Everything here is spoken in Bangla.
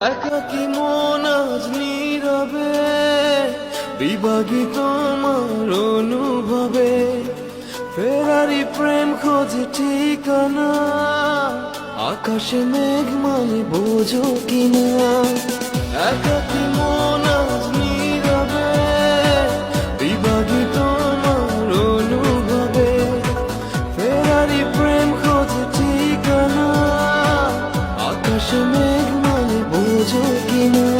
একাকী মন আজ নীরবে বিভাগী তোমার অনুভবে ফেরারি প্রেম খোঁজে ঠিকানা আকাশে মেঘ মানে বোঝো কিনা একাকী মন আজ নীরবে বিভাগী তোমার অনুভবে ফেরারি প্রেম খোঁজে ঠিকানা আকাশে মেঘ মানে বোঝো কিনা